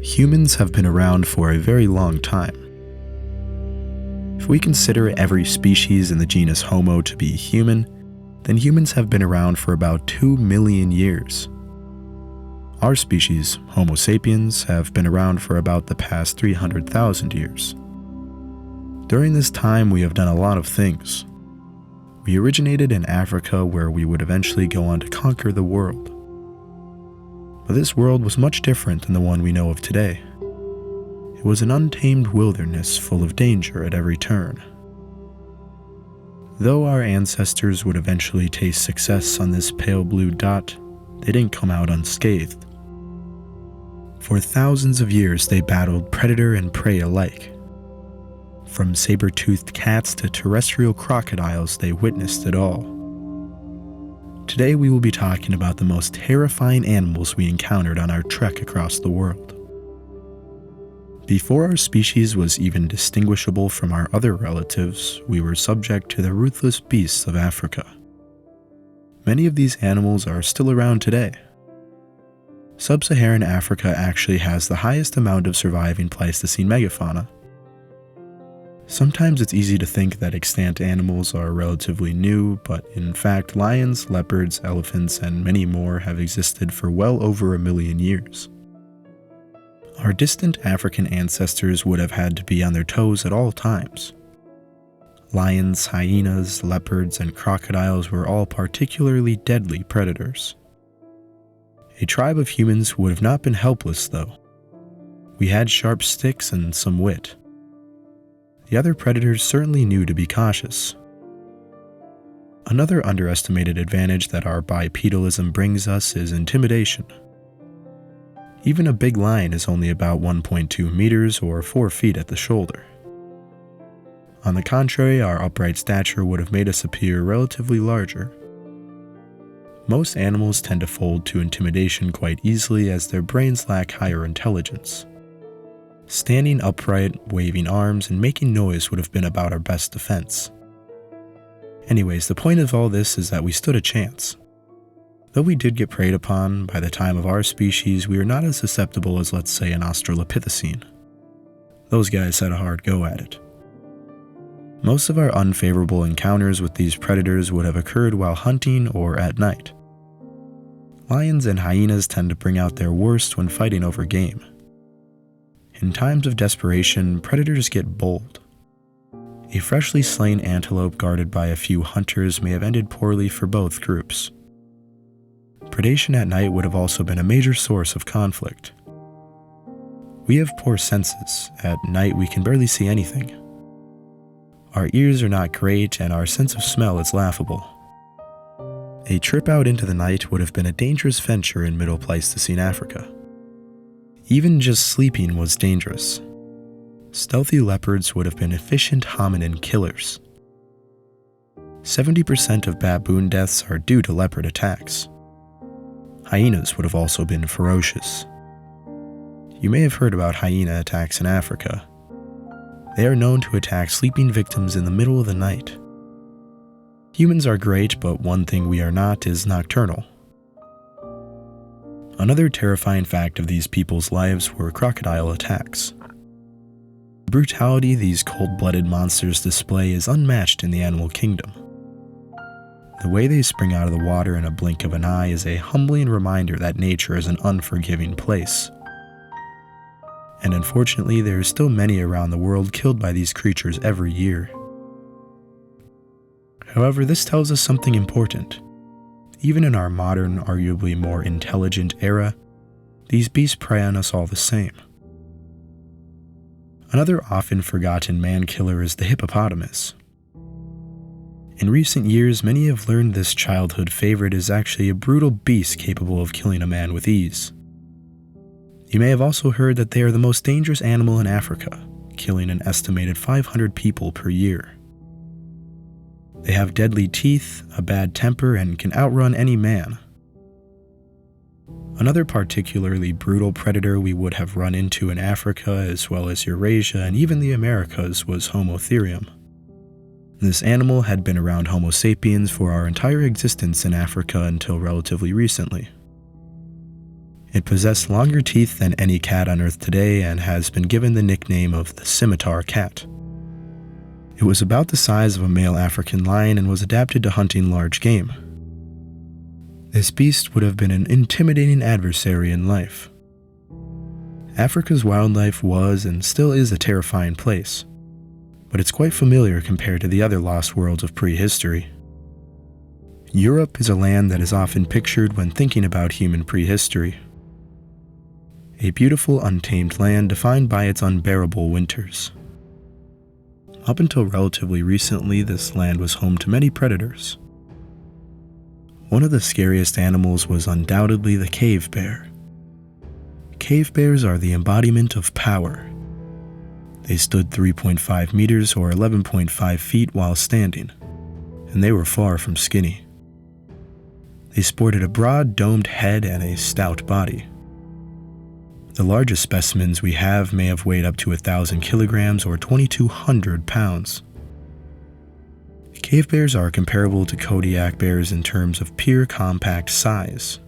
Humans have been around for a very long time. If we consider every species in the genus Homo to be human, then humans have been around for about 2 million years. Our species, Homo sapiens, have been around for about the past 300,000 years. During this time, we have done a lot of things. We originated in Africa, where we would eventually go on to conquer the world. But this world was much different than the one we know of today. It was an untamed wilderness full of danger at every turn. Though our ancestors would eventually taste success on this pale blue dot, they didn't come out unscathed. For thousands of years, they battled predator and prey alike. From saber-toothed cats to terrestrial crocodiles, they witnessed it all. Today we will be talking about the most terrifying animals we encountered on our trek across the world. Before our species was even distinguishable from our other relatives, we were subject to the ruthless beasts of Africa. Many of these animals are still around today. Sub-Saharan Africa actually has the highest amount of surviving Pleistocene megafauna. Sometimes it's easy to think that extant animals are relatively new, but in fact lions, leopards, elephants, and many more have existed for well over 1 million years. Our distant African ancestors would have had to be on their toes at all times. Lions, hyenas, leopards, and crocodiles were all particularly deadly predators. A tribe of humans would have not been helpless, though. We had sharp sticks and some wit. The other predators certainly knew to be cautious. Another underestimated advantage that our bipedalism brings us is intimidation. Even a big lion is only about 1.2 meters or 4 feet at the shoulder. On the contrary, our upright stature would have made us appear relatively larger. Most animals tend to fold to intimidation quite easily as their brains lack higher intelligence. Standing upright, waving arms, and making noise would have been about our best defense. Anyways, the point of all this is that we stood a chance. Though we did get preyed upon, by the time of our species, we were not as susceptible as, let's say, an Australopithecine. Those guys had a hard go at it. Most of our unfavorable encounters with these predators would have occurred while hunting or at night. Lions and hyenas tend to bring out their worst when fighting over game. In times of desperation, predators get bold. A freshly slain antelope guarded by a few hunters may have ended poorly for both groups. Predation at night would have also been a major source of conflict. We have poor senses. At night we can barely see anything. Our ears are not great and our sense of smell is laughable. A trip out into the night would have been a dangerous venture in Middle Pleistocene Africa. Even just sleeping was dangerous. Stealthy leopards would have been efficient hominin killers. 70% of baboon deaths are due to leopard attacks. Hyenas would have also been ferocious. You may have heard about hyena attacks in Africa. They are known to attack sleeping victims in the middle of the night. Humans are great, but one thing we are not is nocturnal. Another terrifying fact of these people's lives were crocodile attacks. The brutality these cold-blooded monsters display is unmatched in the animal kingdom. The way they spring out of the water in a blink of an eye is a humbling reminder that nature is an unforgiving place. And unfortunately, there are still many around the world killed by these creatures every year. However, this tells us something important. Even in our modern, arguably more intelligent era, these beasts prey on us all the same. Another often forgotten man-killer is the hippopotamus. In recent years, many have learned this childhood favorite is actually a brutal beast capable of killing a man with ease. You may have also heard that they are the most dangerous animal in Africa, killing an estimated 500 people per year. They have deadly teeth, a bad temper, and can outrun any man. Another particularly brutal predator we would have run into in Africa, as well as Eurasia and even the Americas, was Megatherium. This animal had been around Homo sapiens for our entire existence in Africa until relatively recently. It possessed longer teeth than any cat on Earth today and has been given the nickname of the Scimitar Cat. It was about the size of a male African lion and was adapted to hunting large game. This beast would have been an intimidating adversary in life. Africa's wildlife was and still is a terrifying place, but it's quite familiar compared to the other lost worlds of prehistory. Europe is a land that is often pictured when thinking about human prehistory. A beautiful, untamed land defined by its unbearable winters. Up until relatively recently, this land was home to many predators. One of the scariest animals was undoubtedly the cave bear. Cave bears are the embodiment of power. They stood 3.5 meters or 11.5 feet while standing, and they were far from skinny. They sported a broad, domed head and a stout body. The largest specimens we have may have weighed up to 1,000 kilograms or 2,200 pounds. Cave bears are comparable to Kodiak bears in terms of pure compact size.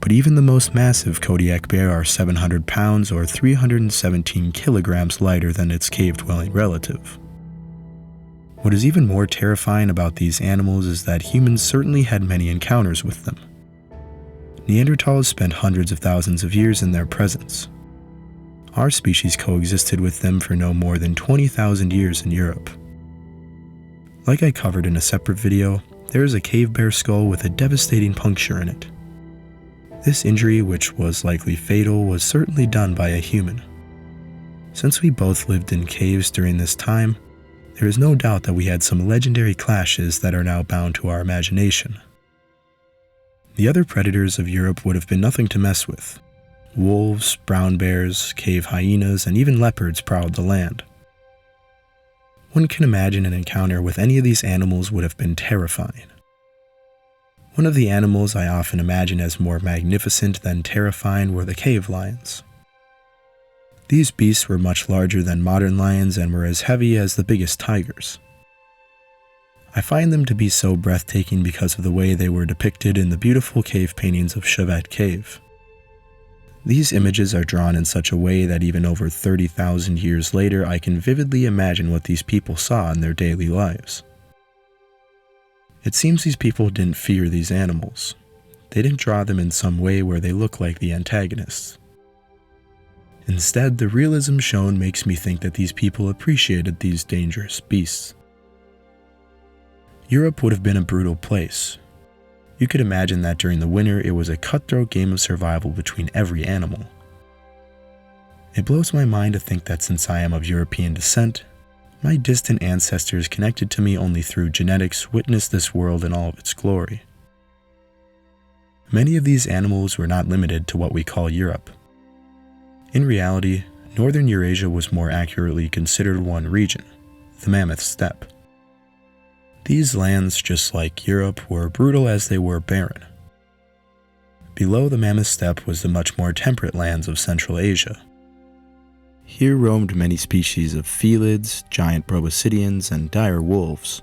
But even the most massive Kodiak bear are 700 pounds or 317 kilograms lighter than its cave-dwelling relative. What is even more terrifying about these animals is that humans certainly had many encounters with them. Neanderthals spent hundreds of thousands of years in their presence. Our species coexisted with them for no more than 20,000 years in Europe. Like I covered in a separate video, there is a cave bear skull with a devastating puncture in it. This injury, which was likely fatal, was certainly done by a human. Since we both lived in caves during this time, there is no doubt that we had some legendary clashes that are now bound to our imagination. The other predators of Europe would have been nothing to mess with. Wolves, brown bears, cave hyenas, and even leopards prowled the land. One can imagine an encounter with any of these animals would have been terrifying. One of the animals I often imagine as more magnificent than terrifying were the cave lions. These beasts were much larger than modern lions and were as heavy as the biggest tigers. I find them to be so breathtaking because of the way they were depicted in the beautiful cave paintings of Chevet Cave. These images are drawn in such a way that even over 30,000 years later, I can vividly imagine what these people saw in their daily lives. It seems these people didn't fear these animals. They didn't draw them in some way where they look like the antagonists. Instead, the realism shown makes me think that these people appreciated these dangerous beasts. Europe would have been a brutal place. You could imagine that during the winter it was a cutthroat game of survival between every animal. It blows my mind to think that since I am of European descent, my distant ancestors connected to me only through genetics witnessed this world in all of its glory. Many of these animals were not limited to what we call Europe. In reality, northern Eurasia was more accurately considered one region, the Mammoth Steppe. These lands, just like Europe, were brutal as they were barren. Below the Mammoth Steppe was the much more temperate lands of Central Asia. Here roamed many species of felids, giant proboscideans, and dire wolves.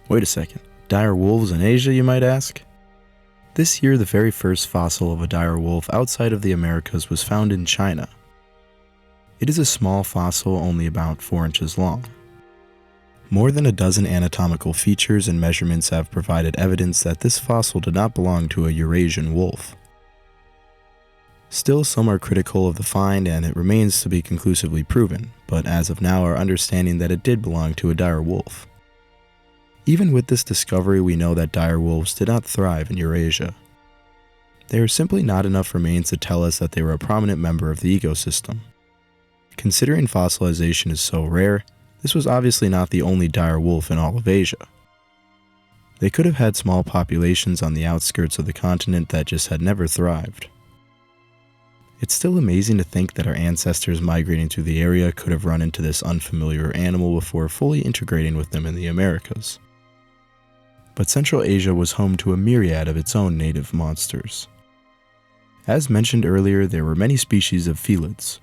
Wait a second, dire wolves in Asia, you might ask? This year, the very first fossil of a dire wolf outside of the Americas was found in China. It is a small fossil, only about 4 inches long. More than a dozen anatomical features and measurements have provided evidence that this fossil did not belong to a Eurasian wolf. Still, some are critical of the find and it remains to be conclusively proven, but as of now are understanding that it did belong to a dire wolf. Even with this discovery, we know that dire wolves did not thrive in Eurasia. There are simply not enough remains to tell us that they were a prominent member of the ecosystem. Considering fossilization is so rare, this was obviously not the only dire wolf in all of Asia. They could have had small populations on the outskirts of the continent that just had never thrived. It's still amazing to think that our ancestors migrating through the area could have run into this unfamiliar animal before fully integrating with them in the Americas. But Central Asia was home to a myriad of its own native monsters. As mentioned earlier, there were many species of felids.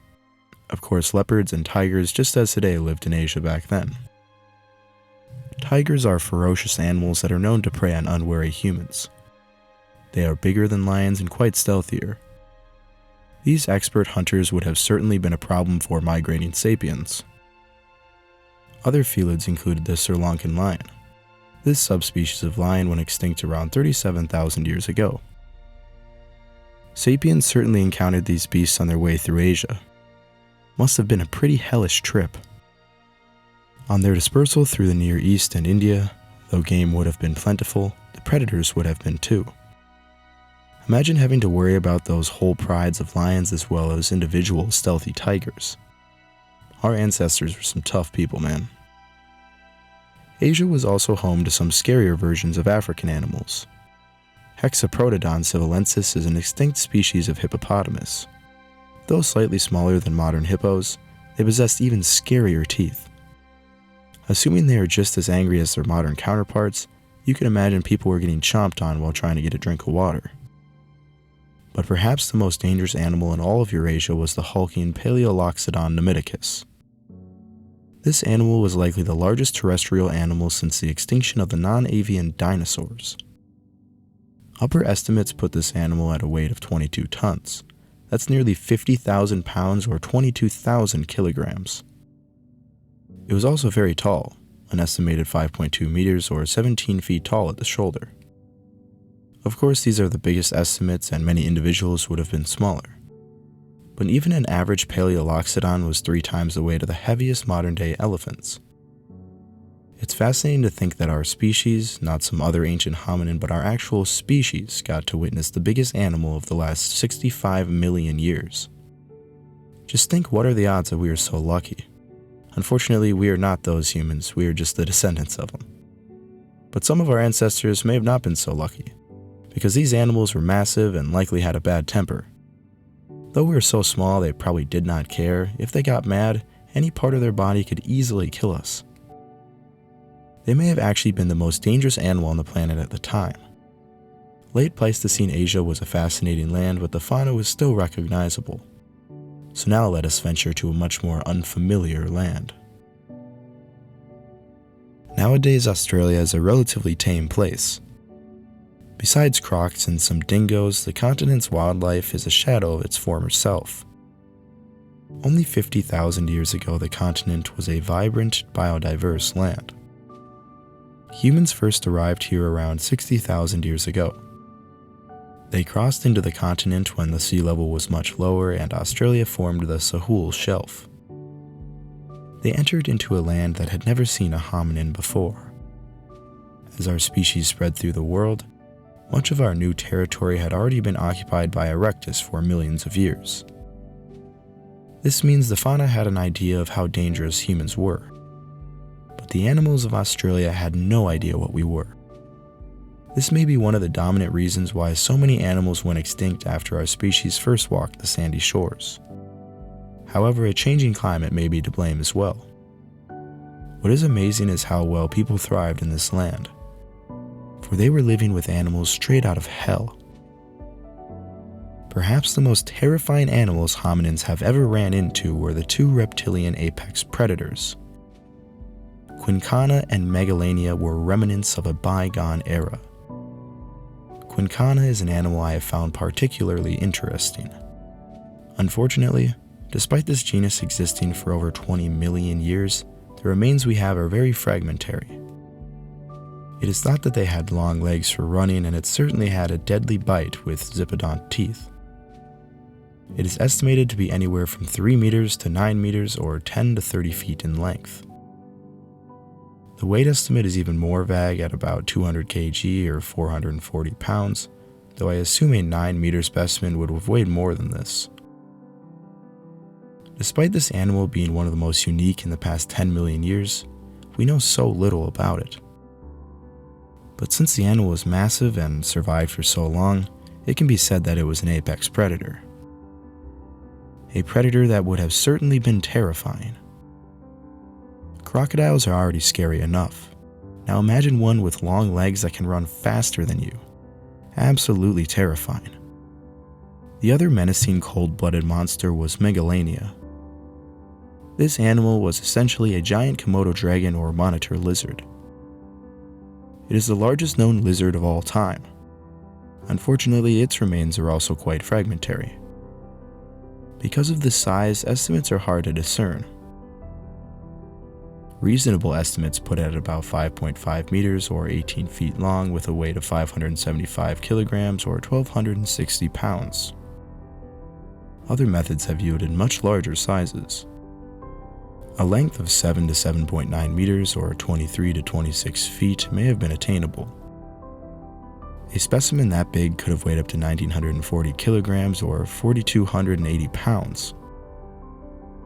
Of course, leopards and tigers, just as today, lived in Asia back then. Tigers are ferocious animals that are known to prey on unwary humans. They are bigger than lions and quite stealthier. These expert hunters would have certainly been a problem for migrating sapiens. Other felids included the Sri Lankan lion. This subspecies of lion went extinct around 37,000 years ago. Sapiens certainly encountered these beasts on their way through Asia. Must have been a pretty hellish trip. On their dispersal through the Near East and India, though game would have been plentiful, the predators would have been too. Imagine having to worry about those whole prides of lions as well as individual stealthy tigers. Our ancestors were some tough people, man. Asia was also home to some scarier versions of African animals. Hexaprotodon civilensis is an extinct species of hippopotamus. Though slightly smaller than modern hippos, they possessed even scarier teeth. Assuming they are just as angry as their modern counterparts, you can imagine people were getting chomped on while trying to get a drink of water. But perhaps the most dangerous animal in all of Eurasia was the hulking Paleoloxodon pneumaticus. This animal was likely the largest terrestrial animal since the extinction of the non-avian dinosaurs. Upper estimates put this animal at a weight of 22 tons. That's nearly 50,000 pounds or 22,000 kilograms. It was also very tall, an estimated 5.2 meters or 17 feet tall at the shoulder. Of course, these are the biggest estimates and many individuals would have been smaller. But even an average Paleoloxodon was 3 times the weight of the heaviest modern-day elephants. It's fascinating to think that our species, not some other ancient hominin, but our actual species, got to witness the biggest animal of the last 65 million years. Just think, what are the odds that we are so lucky? Unfortunately, we are not those humans, we are just the descendants of them. But some of our ancestors may have not been so lucky, because these animals were massive and likely had a bad temper. Though we were so small, they probably did not care. If they got mad, any part of their body could easily kill us. They may have actually been the most dangerous animal on the planet at the time. Late Pleistocene Asia was a fascinating land, but the fauna was still recognizable. So now let us venture to a much more unfamiliar land. Nowadays, Australia is a relatively tame place. Besides crocs and some dingoes, the continent's wildlife is a shadow of its former self. Only 50,000 years ago, the continent was a vibrant, biodiverse land. Humans first arrived here around 60,000 years ago. They crossed into the continent when the sea level was much lower and Australia formed the Sahul Shelf. They entered into a land that had never seen a hominin before. As our species spread through the world, much of our new territory had already been occupied by Erectus for millions of years. This means the fauna had an idea of how dangerous humans were. But the animals of Australia had no idea what we were. This may be one of the dominant reasons why so many animals went extinct after our species first walked the sandy shores. However, a changing climate may be to blame as well. What is amazing is how well people thrived in this land, for they were living with animals straight out of hell. Perhaps the most terrifying animals hominins have ever ran into were the 2 reptilian apex predators. Quincana and Megalania were remnants of a bygone era. Quincana is an animal I have found particularly interesting. Unfortunately, despite this genus existing for over 20 million years, the remains we have are very fragmentary. It is thought that they had long legs for running, and it certainly had a deadly bite with zipodont teeth. It is estimated to be anywhere from 3 meters to 9 meters or 10 to 30 feet in length. The weight estimate is even more vague at about 200 kg or 440 pounds, though I assume a 9-meter specimen would have weighed more than this. Despite this animal being one of the most unique in the past 10 million years, we know so little about it. But since the animal was massive and survived for so long, it can be said that it was an apex predator. A predator that would have certainly been terrifying. Crocodiles are already scary enough. Now imagine one with long legs that can run faster than you. Absolutely terrifying. The other menacing cold-blooded monster was Megalania. This animal was essentially a giant Komodo dragon or monitor lizard. It is the largest known lizard of all time. Unfortunately, its remains are also quite fragmentary. Because of this size, estimates are hard to discern. Reasonable estimates put it at about 5.5 meters or 18 feet long with a weight of 575 kilograms or 1,260 pounds. Other methods have yielded much larger sizes. A length of 7 to 7.9 meters or 23 to 26 feet may have been attainable. A specimen that big could have weighed up to 1,940 kilograms or 4,280 pounds.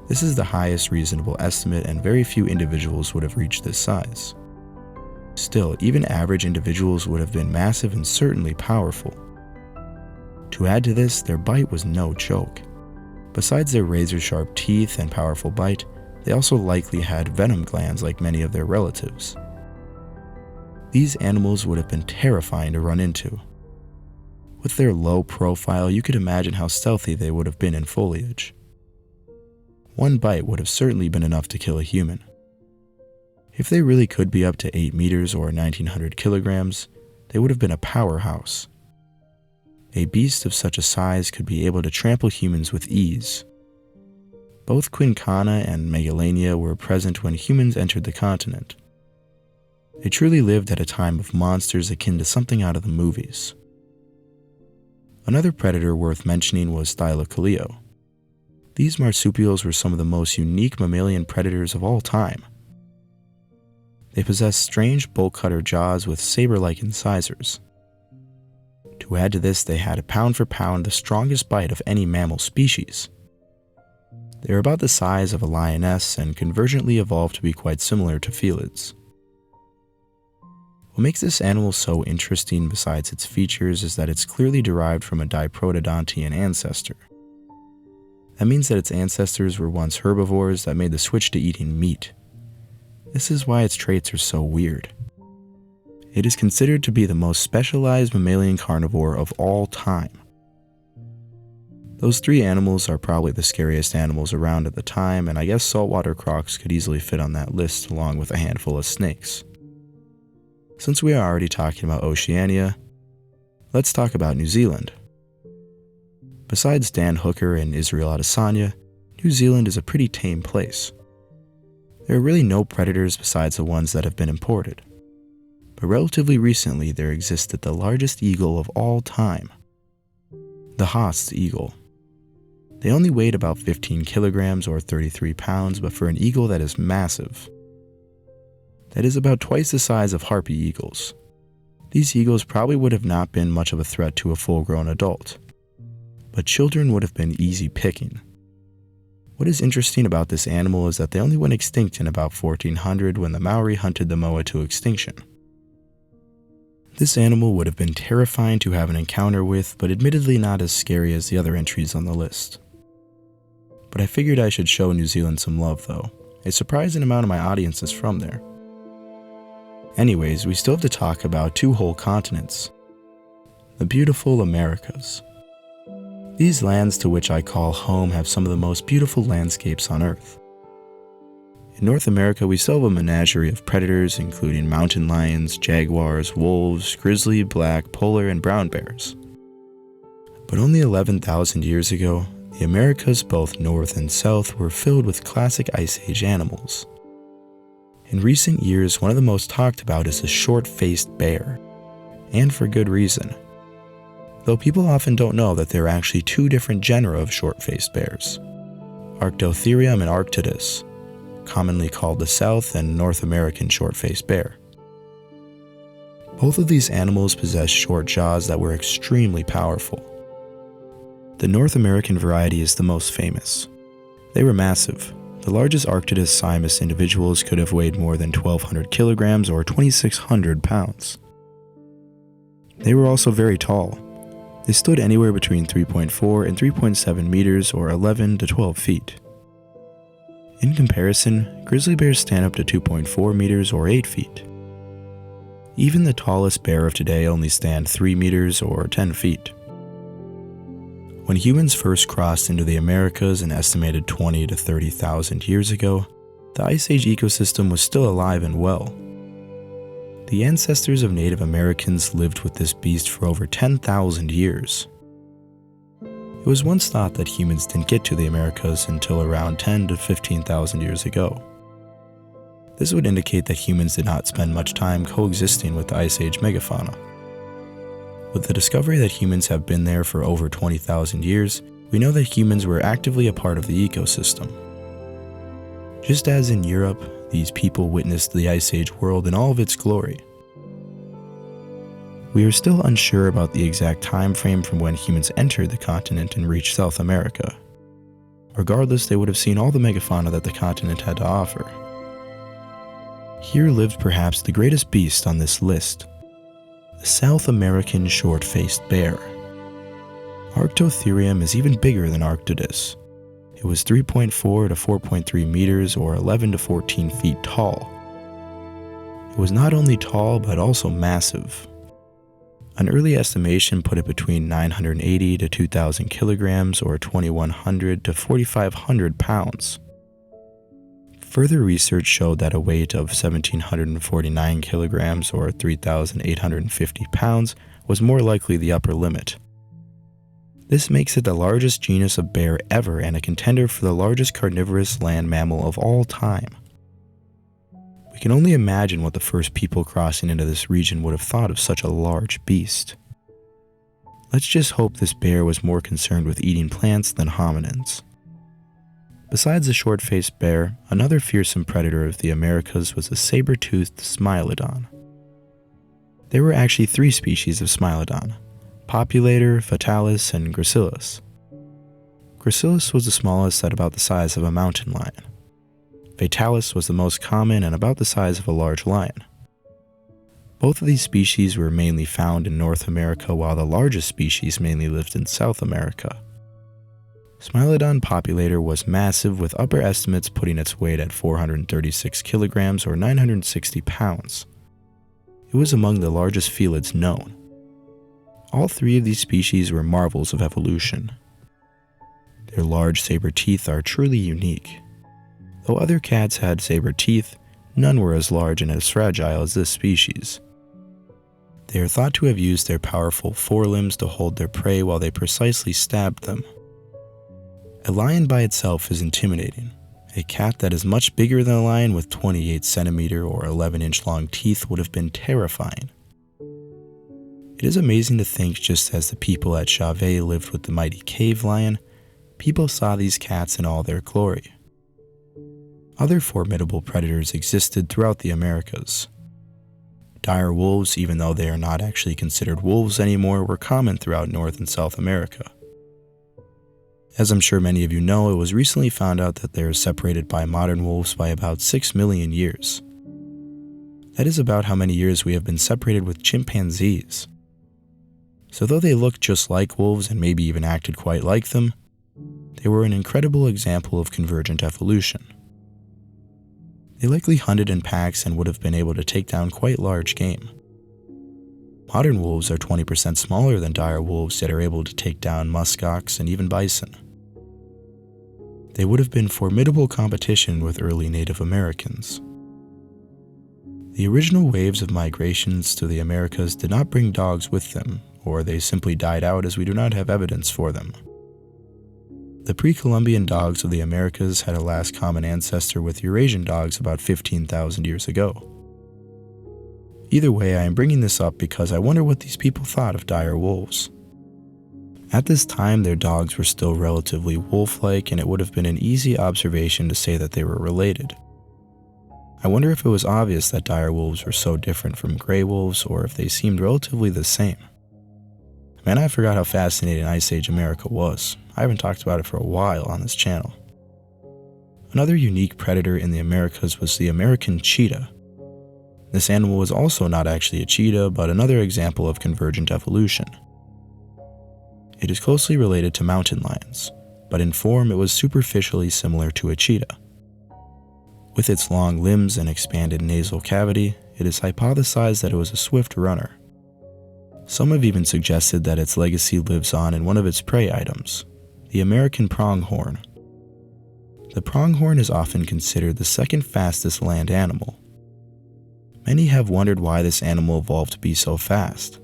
This is the highest reasonable estimate, and very few individuals would have reached this size. Still, even average individuals would have been massive and certainly powerful. To add to this, their bite was no joke. Besides their razor-sharp teeth and powerful bite, they also likely had venom glands like many of their relatives. These animals would have been terrifying to run into. With their low profile, you could imagine how stealthy they would have been in foliage. One bite would have certainly been enough to kill a human. If they really could be up to 8 meters or 1,900 kilograms, they would have been a powerhouse. A beast of such a size could be able to trample humans with ease. Both Quincana and Megalania were present when humans entered the continent. They truly lived at a time of monsters akin to something out of the movies. Another predator worth mentioning was Thylacoleo. These marsupials were some of the most unique mammalian predators of all time. They possessed strange bolt-cutter jaws with saber-like incisors. To add to this, they had pound for pound the strongest bite of any mammal species. They were about the size of a lioness and convergently evolved to be quite similar to felids. What makes this animal so interesting besides its features is that it's clearly derived from a diprotodontian ancestor. That means that its ancestors were once herbivores that made the switch to eating meat. This is why its traits are so weird. It is considered to be the most specialized mammalian carnivore of all time. Those three animals are probably the scariest animals around at the time, and I guess saltwater crocs could easily fit on that list along with a handful of snakes. Since we are already talking about Oceania, let's talk about New Zealand. Besides Dan Hooker and Israel Adesanya, New Zealand is a pretty tame place. There are really no predators besides the ones that have been imported. But relatively recently, there existed the largest eagle of all time, the Haast's eagle. They only weighed about 15 kilograms or 33 pounds, but for an eagle that is massive. That is about twice the size of harpy eagles. These eagles probably would have not been much of a threat to a full-grown adult, but children would have been easy picking. What is interesting about this animal is that they only went extinct in about 1400 when the Maori hunted the moa to extinction. This animal would have been terrifying to have an encounter with, but admittedly not as scary as the other entries on the list. But I figured I should show New Zealand some love though. A surprising amount of my audience is from there. Anyways, we still have to talk about two whole continents. The beautiful Americas. These lands to which I call home have some of the most beautiful landscapes on Earth. In North America, we still have a menagerie of predators including mountain lions, jaguars, wolves, grizzly, black, polar, and brown bears. But only 11,000 years ago, the Americas, both north and south, were filled with classic Ice Age animals. In recent years, one of the most talked about is the short-faced bear, and for good reason. Though people often don't know that there are actually two different genera of short-faced bears, Arctotherium and Arctodus, commonly called the South and North American short-faced bear. Both of these animals possess short jaws that were extremely powerful. The North American variety is the most famous. They were massive. The largest Arctodus simus individuals could have weighed more than 1,200 kilograms or 2,600 pounds. They were also very tall. They stood anywhere between 3.4 and 3.7 meters or 11 to 12 feet. In comparison, grizzly bears stand up to 2.4 meters or 8 feet. Even the tallest bear of today only stand 3 meters or 10 feet. When humans first crossed into the Americas an estimated 20 to 30,000 years ago, the Ice Age ecosystem was still alive and well. The ancestors of Native Americans lived with this beast for over 10,000 years. It was once thought that humans didn't get to the Americas until around 10 to 15,000 years ago. This would indicate that humans did not spend much time coexisting with the Ice Age megafauna. With the discovery that humans have been there for over 20,000 years, we know that humans were actively a part of the ecosystem. Just as in Europe, these people witnessed the Ice Age world in all of its glory. We are still unsure about the exact time frame from when humans entered the continent and reached South America. Regardless, they would have seen all the megafauna that the continent had to offer. Here lived perhaps the greatest beast on this list, the South American short-faced bear. Megatherium is even bigger than Arctodus. It was 3.4 to 4.3 meters or 11 to 14 feet tall. It was not only tall but also massive. An early estimation put it between 980 to 2,000 kilograms or 2,100 to 4,500 pounds. Further research showed that a weight of 1,749 kilograms or 3,850 pounds was more likely the upper limit. This makes it the largest genus of bear ever and a contender for the largest carnivorous land mammal of all time. We can only imagine what the first people crossing into this region would have thought of such a large beast. Let's just hope this bear was more concerned with eating plants than hominins. Besides the short-faced bear, another fearsome predator of the Americas was the saber-toothed Smilodon. There were actually 3 species of Smilodon: Populator, Fatalis, and Gracilis. Gracilis was the smallest at about the size of a mountain lion. Fatalis was the most common and about the size of a large lion. Both of these species were mainly found in North America, while the largest species mainly lived in South America. Smilodon populator was massive, with upper estimates putting its weight at 436 kilograms or 960 pounds. It was among the largest felids known. All 3 of these species were marvels of evolution. Their large saber teeth are truly unique. Though other cats had saber teeth, none were as large and as fragile as this species. They are thought to have used their powerful forelimbs to hold their prey while they precisely stabbed them. A lion by itself is intimidating. A cat that is much bigger than a lion with 28 centimeter or 11-inch long teeth would have been terrifying. It is amazing to think just as the people at Chauvet lived with the mighty cave lion, people saw these cats in all their glory. Other formidable predators existed throughout the Americas. Dire wolves, even though they are not actually considered wolves anymore, were common throughout North and South America. As I'm sure many of you know, it was recently found out that they are separated by modern wolves by about 6 million years. That is about how many years we have been separated with chimpanzees. So though they looked just like wolves and maybe even acted quite like them, they were an incredible example of convergent evolution. They likely hunted in packs and would have been able to take down quite large game. Modern wolves are 20% smaller than dire wolves, yet are able to take down muskox and even bison. They would have been formidable competition with early Native Americans. The original waves of migrations to the Americas did not bring dogs with them, or they simply died out as we do not have evidence for them. The pre-Columbian dogs of the Americas had a last common ancestor with Eurasian dogs about 15,000 years ago. Either way, I am bringing this up because I wonder what these people thought of dire wolves. At this time, their dogs were still relatively wolf-like, and it would have been an easy observation to say that they were related. I wonder if it was obvious that dire wolves were so different from gray wolves, or if they seemed relatively the same. Man, I forgot how fascinating Ice Age America was. I haven't talked about it for a while on this channel. Another unique predator in the Americas was the American cheetah. This animal was also not actually a cheetah, but another example of convergent evolution. It is closely related to mountain lions, but in form it was superficially similar to a cheetah. With its long limbs and expanded nasal cavity, it is hypothesized that it was a swift runner. Some have even suggested that its legacy lives on in one of its prey items, the American pronghorn. The pronghorn is often considered the second fastest land animal. Many have wondered why this animal evolved to be so fast.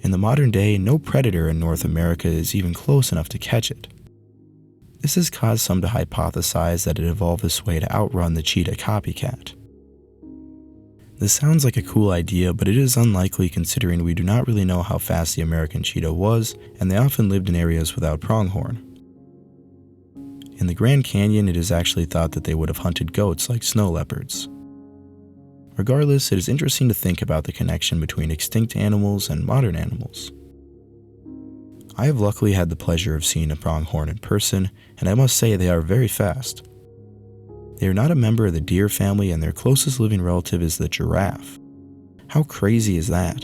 In the modern day, no predator in North America is even close enough to catch it. This has caused some to hypothesize that it evolved this way to outrun the cheetah copycat. This sounds like a cool idea, but it is unlikely considering we do not really know how fast the American cheetah was, and they often lived in areas without pronghorn. In the Grand Canyon, it is actually thought that they would have hunted goats like snow leopards. Regardless, it is interesting to think about the connection between extinct animals and modern animals. I have luckily had the pleasure of seeing a pronghorn in person, and I must say they are very fast. They are not a member of the deer family, and their closest living relative is the giraffe. How crazy is that?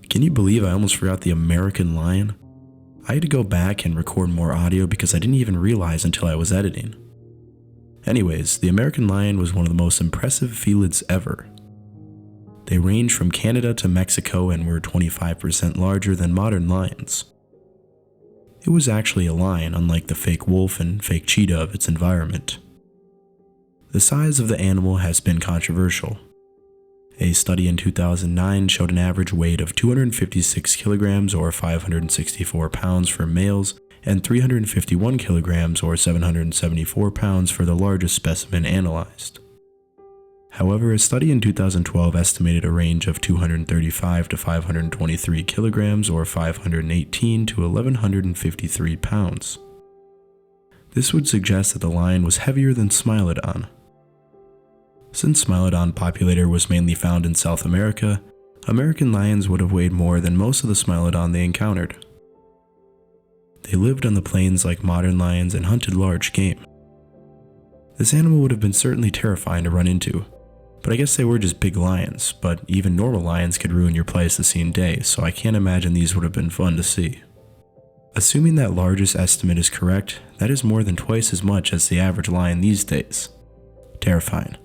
Can you believe I almost forgot the American lion? I had to go back and record more audio because I didn't even realize until I was editing. Anyways, the American lion was one of the most impressive felids ever. They range from Canada to Mexico and were 25% larger than modern lions. It was actually a lion, unlike the fake wolf and fake cheetah of its environment. The size of the animal has been controversial. A study in 2009 showed an average weight of 256 kilograms or 564 pounds for males and 351 kilograms or 774 pounds for the largest specimen analyzed. However, a study in 2012 estimated a range of 235 to 523 kilograms or 518 to 1153 pounds. This would suggest that the lion was heavier than Smilodon. Since Smilodon populator was mainly found in South America, American lions would have weighed more than most of the Smilodon they encountered. They lived on the plains like modern lions and hunted large game. This animal would have been certainly terrifying to run into, but I guess they were just big lions, but even normal lions could ruin your Pleistocene day, so I can't imagine these would have been fun to see. Assuming that largest estimate is correct, that is more than twice as much as the average lion these days. Terrifying.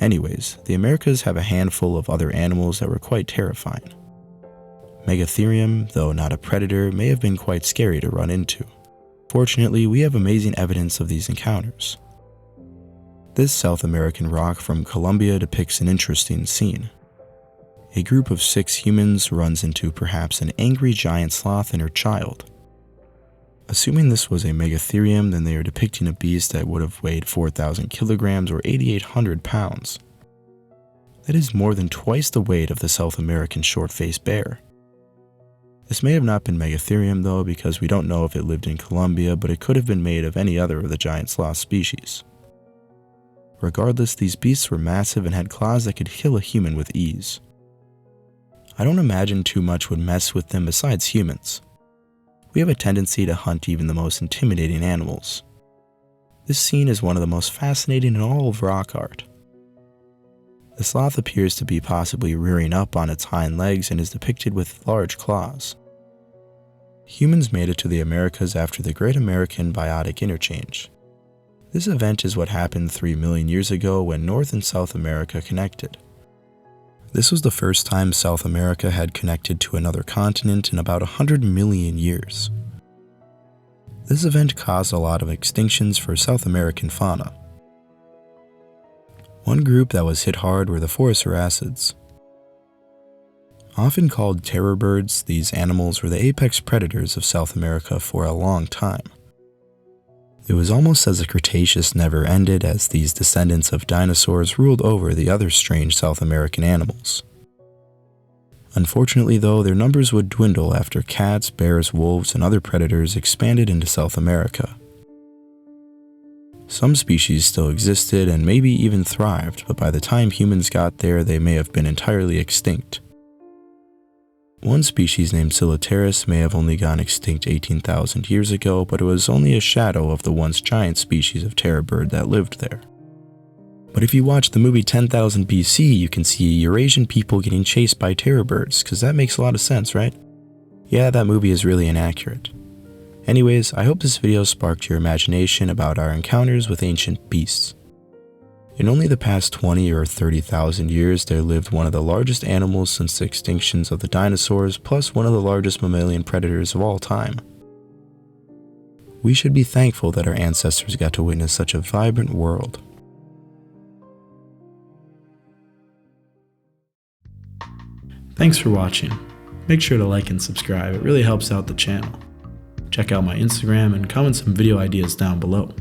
Anyways, the Americas have a handful of other animals that were quite terrifying. Megatherium, though not a predator, may have been quite scary to run into. Fortunately, we have amazing evidence of these encounters. This South American rock from Colombia depicts an interesting scene. A group of 6 humans runs into perhaps an angry giant sloth and her child. Assuming this was a Megatherium, then they are depicting a beast that would have weighed 4,000 kilograms or 8,800 pounds. That is more than twice the weight of the South American short-faced bear. This may have not been Megatherium though, because we don't know if it lived in Colombia, but it could have been made of any other of the giant sloth species. Regardless, these beasts were massive and had claws that could kill a human with ease. I don't imagine too much would mess with them besides humans. We have a tendency to hunt even the most intimidating animals. This scene is one of the most fascinating in all of rock art. The sloth appears to be possibly rearing up on its hind legs and is depicted with large claws. Humans made it to the Americas after the Great American Biotic Interchange. This event is what happened 3 million years ago when North and South America connected. This was the first time South America had connected to another continent in about 100 million years. This event caused a lot of extinctions for South American fauna. One group that was hit hard were the phorusrhacids. Often called terror birds, these animals were the apex predators of South America for a long time. It was almost as the Cretaceous never ended, as these descendants of dinosaurs ruled over the other strange South American animals. Unfortunately though, their numbers would dwindle after cats, bears, wolves, and other predators expanded into South America. Some species still existed and maybe even thrived, but by the time humans got there, they may have been entirely extinct. One species named Scimitar may have only gone extinct 18,000 years ago, but it was only a shadow of the once giant species of terror bird that lived there. But if you watch the movie 10,000 BC, you can see Eurasian people getting chased by terror birds, because that makes a lot of sense, right? Yeah, that movie is really inaccurate. Anyways, I hope this video sparked your imagination about our encounters with ancient beasts. In only the past 20 or 30,000 years, there lived one of the largest animals since the extinctions of the dinosaurs, plus one of the largest mammalian predators of all time. We should be thankful that our ancestors got to witness such a vibrant world. Thanks for watching. Make sure to like and subscribe, it really helps out the channel. Check out my Instagram and comment some video ideas down below.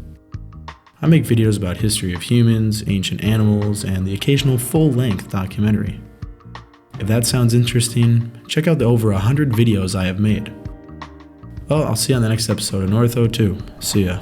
I make videos about history of humans, ancient animals, and the occasional full-length documentary. If that sounds interesting, check out the over 100 videos I have made. Well, I'll see you on the next episode of Ortho 2. See ya.